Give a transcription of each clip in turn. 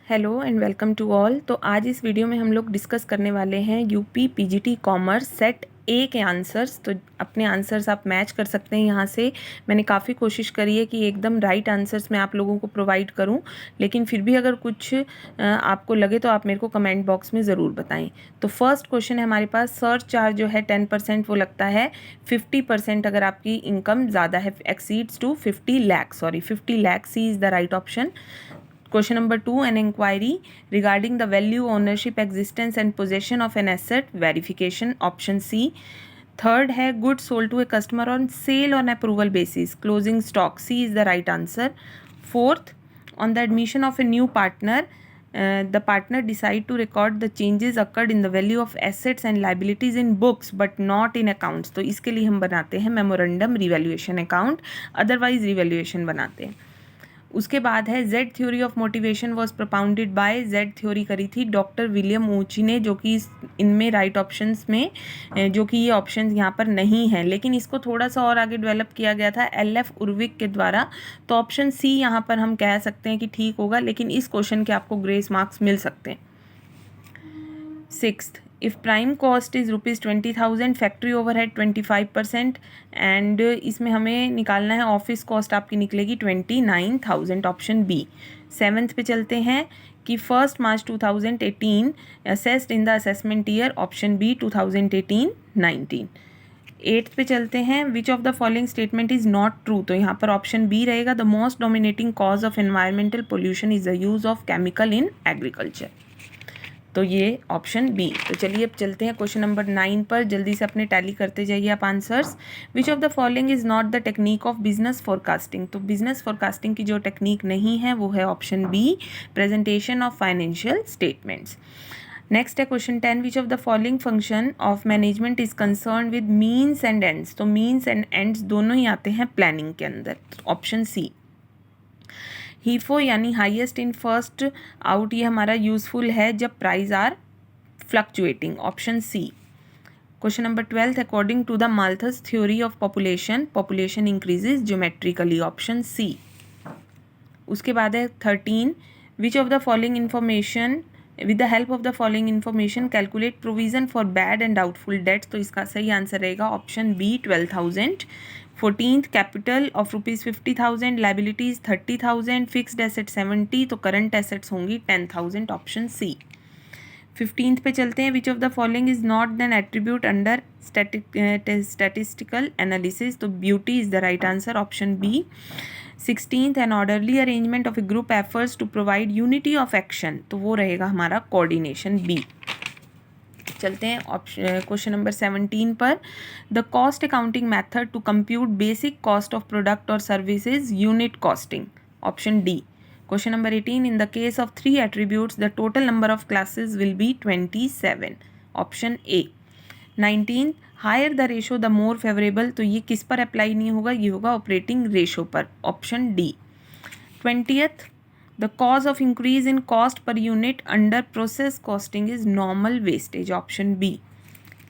Hello and welcome to all. तो आज इस वीडियो में हम लोग डिस्कस करने वाले हैं यूपी पीजीटी कॉमर्स सेट ए के आंसर्स। तो अपने आंसर्स आप मैच कर सकते हैं यहाँ से। मैंने काफ़ी कोशिश करी है कि एकदम राइट आंसर्स मैं आप लोगों को प्रोवाइड करूँ, लेकिन फिर भी अगर कुछ आपको लगे तो आप मेरे को कमेंट बॉक्स में ज़रूर बताएं। तो फर्स्ट क्वेश्चन है हमारे पास, सर्च चार्ज जो है 10% वो लगता है 50% अगर आपकी इनकम ज़्यादा है, exceeds to 50 lakh, sorry 50 lakh, C is the right option. Question number 2, an inquiry regarding the value, ownership, existence and possession of an asset, verification, option C. Third है goods sold to a customer on sale on approval basis, closing stock, C is the right answer. Fourth, on the admission of a new partner, the partner decide to record the changes occurred in the value of assets and liabilities in books but not in accounts. तो इसके लिए हम बनाते हैं memorandum revaluation account, otherwise revaluation बनाते हैं। उसके बाद है Z theory of motivation was propounded by, Z theory करी थी डॉक्टर विलियम ओची ने, जो कि इनमें राइट ऑप्शंस में, जो कि ये ऑप्शंस यहाँ पर नहीं हैं, लेकिन इसको थोड़ा सा और आगे डेवलप किया गया था एल.एफ. उर्विक के द्वारा। तो ऑप्शन सी यहाँ पर हम कह सकते हैं कि ठीक होगा, लेकिन इस क्वेश्चन के आपको ग्रेस मार्क्स मिल सकते हैं। Sixth, if prime cost is ₹20,000, factory overhead 25%, and इसमें हमें निकालना है ऑफिस कॉस्ट, आपकी निकलेगी 29,000, ऑप्शन बी। सेवन्थ पे चलते हैं कि 1 March 2018 assessed in the assessment year, option B 2018-19। Eighth पे चलते हैं, which of the following statement is not true, तो यहाँ पर ऑप्शन बी रहेगा, the most dominating cause of environmental pollution is the use of chemical in agriculture, तो ये option B. तो चलिए अब चलते हैं क्वेश्चन नंबर 9 पर, जल्दी से अपने टैली करते जाइए आप answers. Which of the following is not the technique of business forecasting, तो बिजनेस फोरकास्टिंग की जो टेक्निक नहीं है वो है option B, presentation of financial statements. Next है question 10, which of the following function of management is concern with means and ends, तो means and ends दोनों ही आते हैं प्लानिंग के अंदर, ऑप्शन सी। हीफो यानी हाईएस्ट इन फर्स्ट आउट, ये हमारा यूजफुल है जब price are fluctuating, option C. Question number 12, according to the Malthus theory of population, population increases geometrically, option C. उसके बाद है 13, which of the following information with the help of the following information calculate provision for bad and doubtful debts, तो इसका सही answer रहेगा option B 12,000। 14th, capital of ₹50,000, liabilities 30,000, fixed asset 70, तो current assets होंगी 10,000, option C. 15th पे चलते हैं, which of the following is not an attribute under statistical analysis, तो beauty is the right answer, option B. 16th, an orderly arrangement of a group efforts to provide unity of action, तो वो रहेगा हमारा coordination, B. चलते हैं option question number 17 पर, the cost accounting method to compute basic cost of product और services, unit costing, option D. Question number 18, in the case of 3 attributes the total number of classes will be 27, option A. 19, higher the ratio the more favorable, तो ये किस पर apply नहीं होगा, ये होगा operating ratio पर, option D. 20th, the cause of increase in cost per unit under process costing is normal wastage, option B.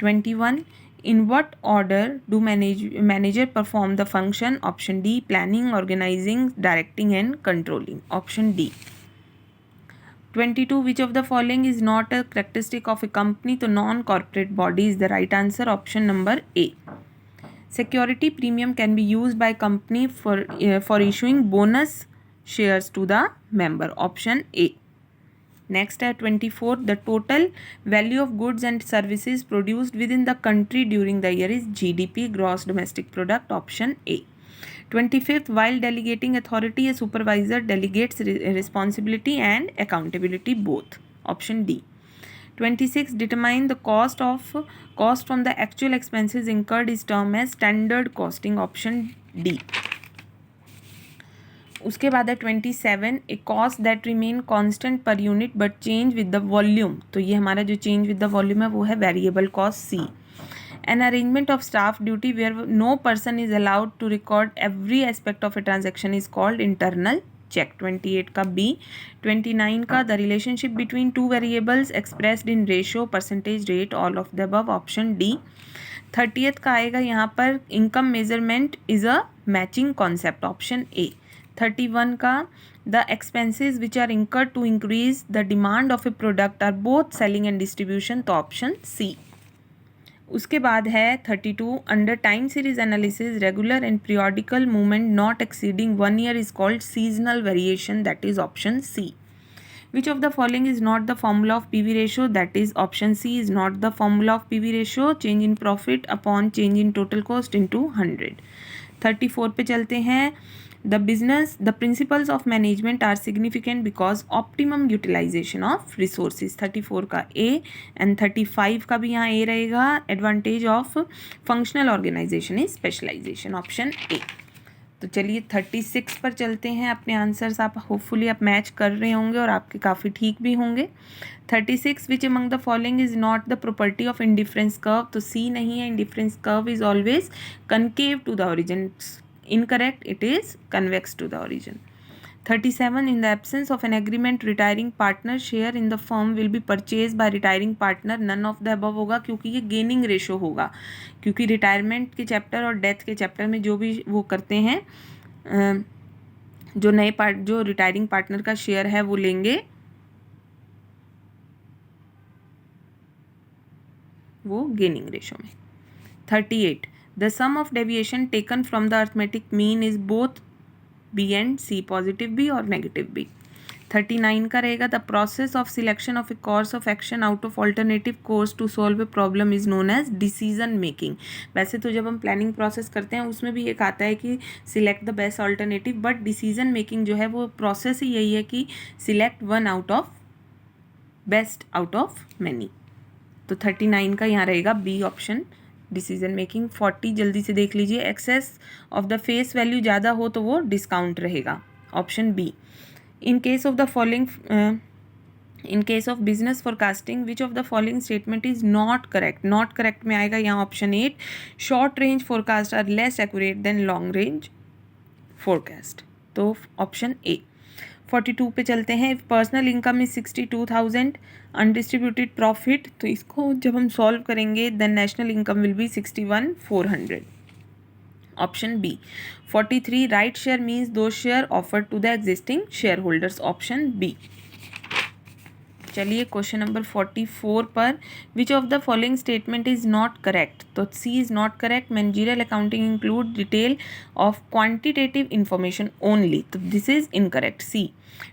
21, in what order do manager perform the function, option D, planning, organizing, directing and controlling, option D. 22, which of the following is not a characteristic of a company, तो non-corporate body is the right answer, option number A. Security premium can be used by company for issuing bonus shares to the member, option A. Next है 24, the total value of goods and services produced within the country during the year is GDP, gross domestic product, option A. 25th, while delegating authority, a supervisor delegates responsibility and accountability both, option D. 26, determine the cost from the actual expenses incurred is termed as standard costing, option D. उसके बाद है 27, a cost that remain constant per unit but change with the volume, तो ये हमारा जो change with the volume है वो है variable cost, C. An arrangement of staff duty where no person is allowed to record every aspect of a transaction is called internal check, 28 का B. 29 का, the relationship between two variables expressed in ratio, percentage, rate, all of the above, option D. 30th का आएगा यहाँ पर, income measurement is a matching concept, option A. 31 का the expenses which are incurred to increase the demand of a product are both selling and distribution, तो option C. उसके बाद है 32 under time series analysis regular and periodical movement not exceeding 1 year is called seasonal variation, that is option C. Which of the following is not the formula of PV ratio? That is option C is not the formula of PV ratio. Change in profit upon change in total cost into 100. 34 पे चलते हैं। The principles of management are significant because optimum utilization of resources. 34 का A and 35 का भी यहाँ A रहेगा। Advantage of functional organization is specialization. Option A. तो चलिए 36 पर चलते हैं। अपने आंसर्स आप होपफुली आप मैच कर रहे होंगे और आपके काफ़ी ठीक भी होंगे। 36 which among the following is not the property of indifference curve, तो सी नहीं है। Indifference curve is always concave to the origin, incorrect, it is convex to the origin. 37 in the absence of an agreement retiring partner share in the firm will be purchased by retiring partner, none of the above होगा क्योंकि ये gaining ratio होगा, क्योंकि retirement के chapter और death के chapter में जो भी वो करते हैं, जो रिटायरिंग पार्टनर का शेयर है वो लेंगे, वो गेनिंग रेशो में। 38 the sum of deviation taken from the arithmetic mean is both B and C, positive B और नेगेटिव B। 39 का रहेगा the process of selection of a course of action out of alternative course to solve a problem is known as decision making. वैसे तो जब हम planning process करते हैं उसमें भी एक आता है कि select the best alternative, but decision making जो है वो प्रोसेस ही यही है कि select one out of best out of many. तो 39 का यहाँ रहेगा बी ऑप्शन, डिसीजन मेकिंग। 40 जल्दी से देख लीजिए, excess of the face value ज़्यादा हो तो वो डिस्काउंट रहेगा, option B. In case of the following, in case of business forecasting which of the following statement is not correct, not correct में आएगा यहाँ option 8, short range forecast are less accurate than long range forecast, तो option A. 42 पे चलते हैं। Personal income is 62,000, undistributed profit, तो इसको जब हम सॉल्व करेंगे then national income will be 61,400, option B. 43 right share means those share offered to the existing share holders, option B. चलिए क्वेश्चन नंबर 44 पर, which of the following statement is not correct, तो C is not correct. Managerial accounting include detail of quantitative information only, तो this is incorrect, C.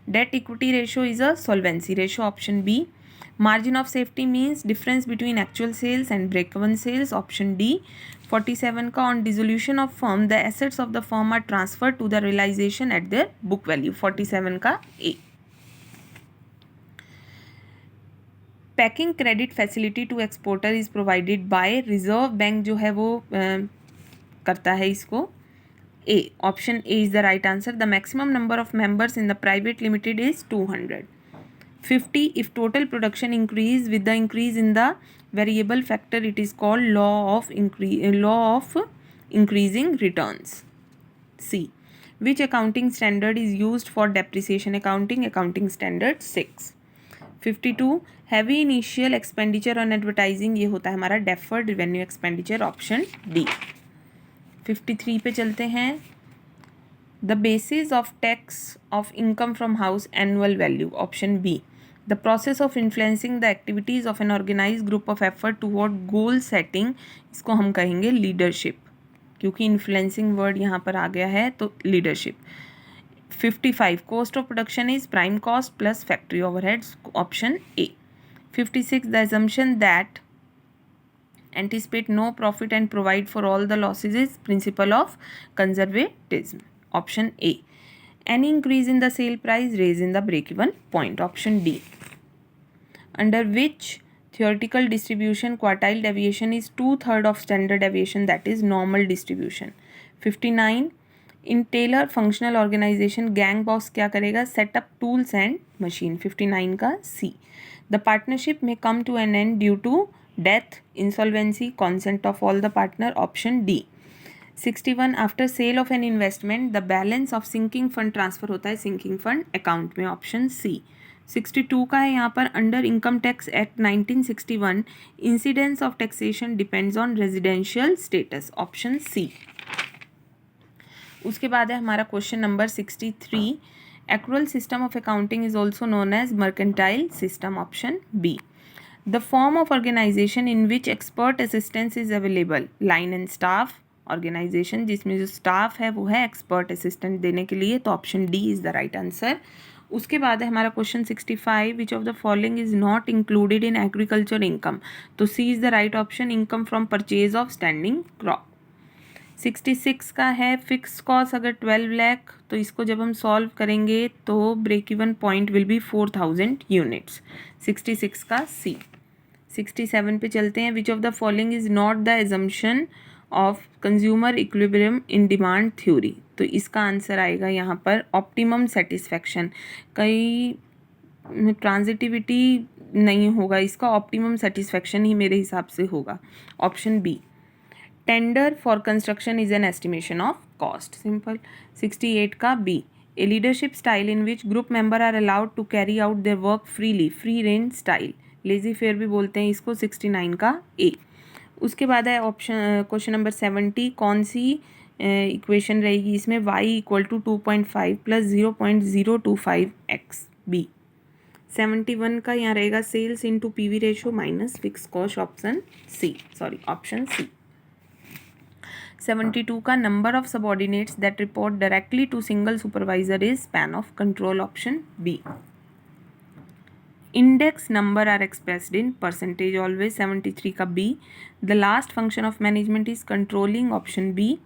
Debt equity ratio is a solvency ratio, option B. Margin of safety means difference between actual sales and break even sales, option D. 47 का on dissolution of firm the assets of the firm are transfer to the realization at their book value, 47 का A. Packing credit facility to exporter is provided by, reserve bank जो है वो करता है इसको, A, option A is the right answer. The maximum number of members in the private limited is 200। 50 if total production increase with the increase in the variable factor it is called law of increasing returns, C. Which accounting standard is used for depreciation accounting, accounting standard 6। 52 heavy initial expenditure on advertising, ये होता है हमारा deferred revenue expenditure, option D. 53 पे चलते हैं। The basis of tax of income from house annual value, option B. The process of influencing the activities of an organise group of effort toward goal setting, इसको हम कहेंगे leadership, क्योंकि influencing word यहाँ पर आ गया है तो leadership. 55 cost of production is prime cost plus factory overheads, option A. 56 the assumption that anticipate no profit and provide for all the losses is principle of conservatism, option A. Any increase in the sale price raise in the break even point, option D. Under which theoretical distribution quartile deviation is 2/3 of standard deviation, that is normal distribution. 59 in Taylor functional organisation gang boss क्या करेगा, setup tools and machine, 59 का सी। The partnership में come to an end due to death, insolvency, consent of all the partner, option D. 61 after sale of an investment the balance of sinking fund transfer होता है sinking fund account में, option C. 62 का है यहाँ पर, under income tax act 1961 incidence of taxation depends on residential status, option C. उसके बाद है हमारा question number 63, accrual system of accounting is also known as mercantile system, option B. The form of organisation in which expert assistance is available, line and staff organisation, जिसमें जो staff है वो है expert assistant देने के लिए, तो option D is the right answer. उसके बाद है हमारा question 65, which of the following is not included in agriculture income, तो C is the right option, income from purchase of standing crop. 66 का है फिक्स कॉस्ट अगर 12 लाख, तो इसको जब हम सॉल्व करेंगे तो break even point will be 4000 units, 66 का सी। 67 पे चलते हैं, which of the following is not the assumption of consumer equilibrium in demand theory, तो इसका आंसर आएगा यहाँ पर ऑप्टिमम सेटिस्फैक्शन, कई ट्रांजिटिविटी नहीं होगा इसका, ऑप्टिमम सेटिस्फैक्शन ही मेरे हिसाब से होगा, option B. Tender for construction is an estimation of cost, simple. 68 का B, a leadership style in which group member are allowed to carry out their work freely, free range style, laissez faire भी बोलते हैं इसको, 69 का ए। उसके बाद है option question number 70, कौन सी इक्वेशन रहेगी इसमें, y equal to 2.5 plus 0.025x, B. 71 का यहाँ रहेगा sales into PV ratio minus fix cost, option C, sorry option C. 72 का number of subordinates that report directly to single supervisor is span of control, option B. Index number are expressed in percentage always, 73 का B. The last function of management is controlling, option B.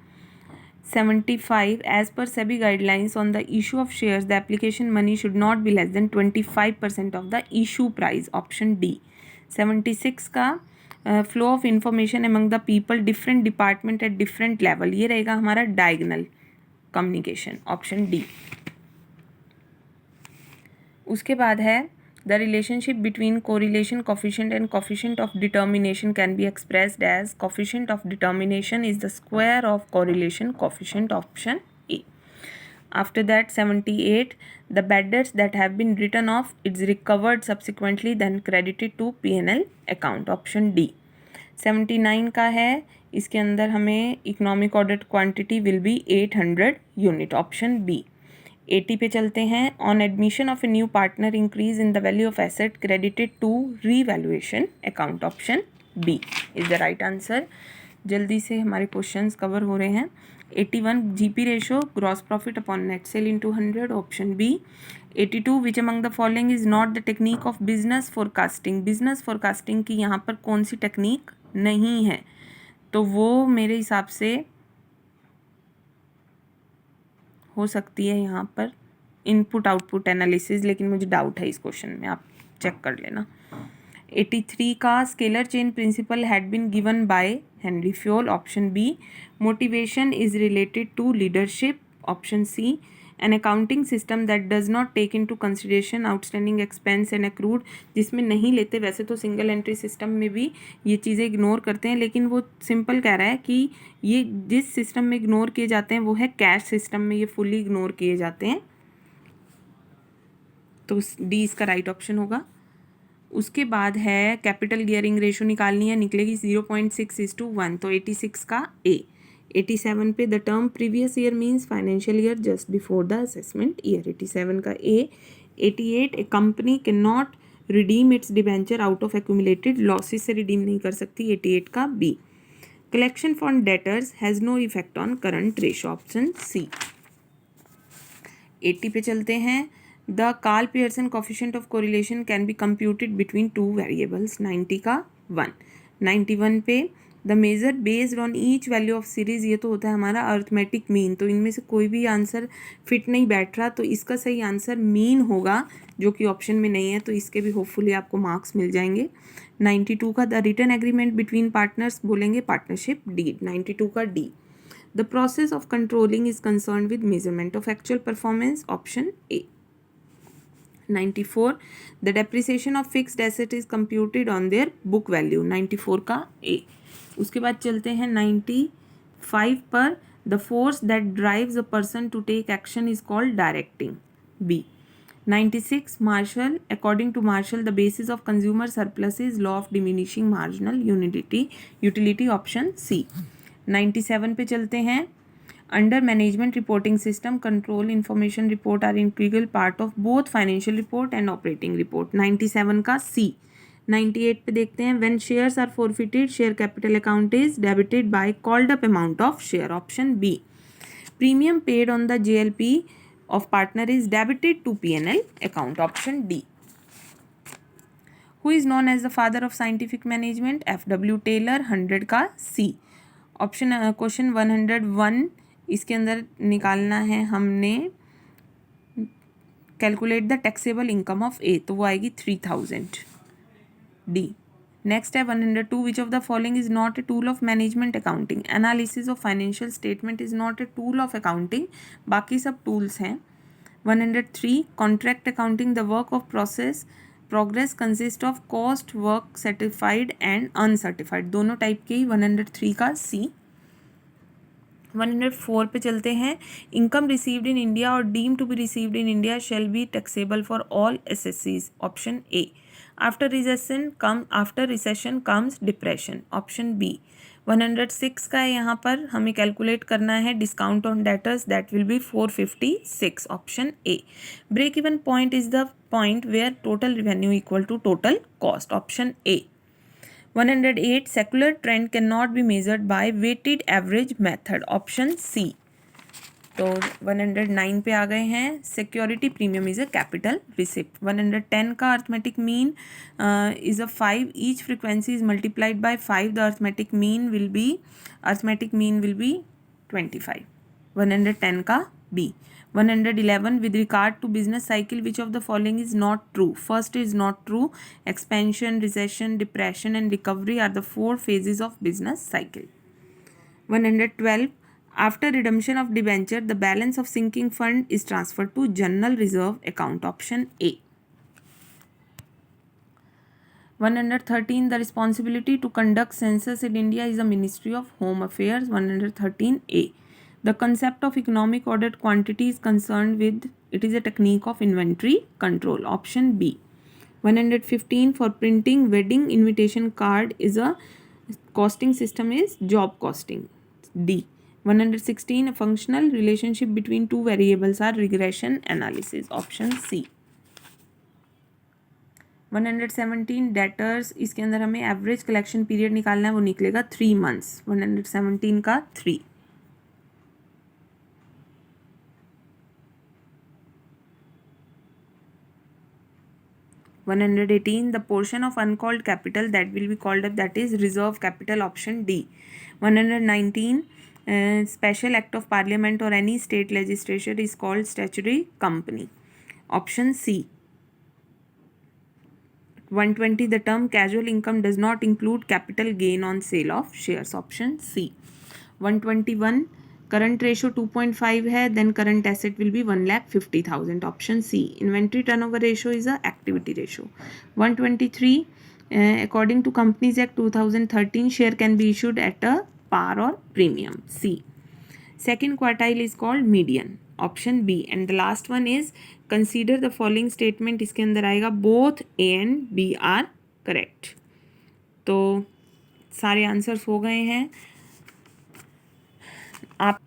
75, as per SEBI guidelines on the issue of shares the application money should not be less than 25% of the issue price, option D. 76 का flow of information among the people different department at different level, ये रहेगा हमारा diagonal communication, option D. उसके बाद है the relationship between correlation coefficient and coefficient of determination can be expressed as coefficient of determination is the square of correlation coefficient, option A. After that 78, the bad debts that have been written off it's recovered subsequently then credited to P&L account, option D। 79 का है, इसके अंदर हमें economic audit quantity will be 800 unit, option B. 80 पे चलते हैं, on admission of a new partner increase in the value of asset credited to revaluation account, option B is the right answer. जल्दी से हमारे क्वेश्चंस कवर हो रहे हैं। 81, GP ratio gross profit upon net sale into 100, option B. 82, which among the following is not the technique of business forecasting, business forecasting की यहाँ पर कौन सी टेक्निक नहीं है, तो वो मेरे हिसाब से हो सकती है यहाँ पर इनपुट आउटपुट एनालिसिस, लेकिन मुझे डाउट है इस क्वेश्चन में, आप चेक कर लेना। 83 का scalar chain principle had been given by Henri Fayol, option B. Motivation is related to leadership, option C. An accounting system that does not take into consideration outstanding expense and accrued, जिसमें नहीं लेते, वैसे तो single entry system में भी ये चीज़ें ignore करते हैं, लेकिन वो सिंपल कह रहा है कि ये जिस सिस्टम में इग्नोर किए जाते हैं वो है कैश सिस्टम में, ये फुली इग्नोर किए जाते हैं, तो डी इसका राइट ऑप्शन होगा। उसके बाद है कैपिटल गियरिंग रेशो निकालनी है, निकलेगी 0.6:1, तो 86 का ए। 87 पे the term previous year means financial year just before the assessment year, 87 का A. 88, a company can not redeem its debenture out of accumulated losses से रिडीम नहीं कर सकती, 88 का B. Collection for debtors has no effect on current ratio, option C. 80 पे चलते हैं, the Karl Pearson coefficient of correlation can be computed between two variables, 90 का 1। 91 पे the measure based on each value of series, ये तो होता है हमारा अर्थमेटिक मीन, तो इनमें से कोई भी आंसर फिट नहीं बैठ रहा, तो इसका सही आंसर मीन होगा, जो कि ऑप्शन में नहीं है, तो इसके भी होपफुली आपको मार्क्स मिल जाएंगे। 92 का the written agreement between partners, बोलेंगे पार्टनरशिप डीड, 92 का D. The process of controlling is concern with measurement of actual performance, option A. 94, the depreciation of fixed asset is computed on their book value, 94 का ए। उसके बाद चलते हैं 95 पर, the force that drives a person to take action is called directing, B। 96, Marshall, according to Marshall the basis of consumer surplus is law of diminishing marginal utility, option C। 97 पे चलते हैं, Under management reporting system, control information report are integral part of both financial report and operating report. 97 का C. 98 पे देखते हैं, when shares are forfeited, share capital account is debited by called up amount of share. Option B. Premium paid on the JLP of partner is debited to P&L account. Option D. Who is known as the father of scientific management? F.W. Taylor. 100 का C. Option question 101 इसके अंदर निकालना है हमने, calculate the taxable income of A, तो वो आएगी 3000 D. Next है 102, which of the following is not a tool of management accounting? Analysis of financial statement is not a tool of accounting, बाकी सब टूल्स हैं. 103, contract accounting the work of progress consist of cost work certified and uncertified, दोनों type के ही. 103 का C. 104 पे चलते हैं. इनकम रिसीव्ड इन इंडिया और deem to be received in India shall be taxable for all assessees. Option A. After recession comes depression. Option B. 106 का है, यहाँ पर हमें कैलकुलेट करना है discount on debtors, that will be 456. Option A. Break even point is the point where total revenue equal to total cost. Option A. 108, secular trend cannot be measured by weighted average method. Option C. तो 109 पे आ गए हैं, security premium is a capital receipt. 110 का arithmetic mean is a 5, each frequency is multiplied by 5, the arithmetic mean will be 25. 110 का B. 111, with regard to business cycle, which of the following is not true? First is not true. Expansion, recession, depression and recovery are the 4 phases of business cycle. 112, after redemption of debenture, the balance of sinking fund is transferred to general reserve account. Option A. 113, the responsibility to conduct census in India is the Ministry of Home Affairs. 113A. The concept of economic ordered quantity is concerned with, it is a technique of inventory control. Option B. 115, for printing wedding invitation card is a costing system is job costing. D. 116, a functional relationship between two variables are regression analysis. Option C. 117, debtors, इसके अंदर हमें average collection period निकालना है, वो निकलेगा 3 months. 117 का 3. 118, the portion of uncalled capital that will be called up, that is reserve capital. Option D. 119, special act of parliament or any state legislature is called statutory company. Option C. 120, the term casual income does not include capital gain on sale of shares. Option C. 121, current ratio 2.5 है, then current asset will be 1,50,000. Option C. Inventory turnover ratio is a activity ratio. 123, according to Companies Act 2013, share can be issued at a par or premium. C. Second quartile is called median. Option B. And the last one is consider the following statement. इसके अंदर आएगा both A and B are correct. तो सारे answers हो गए हैं. आप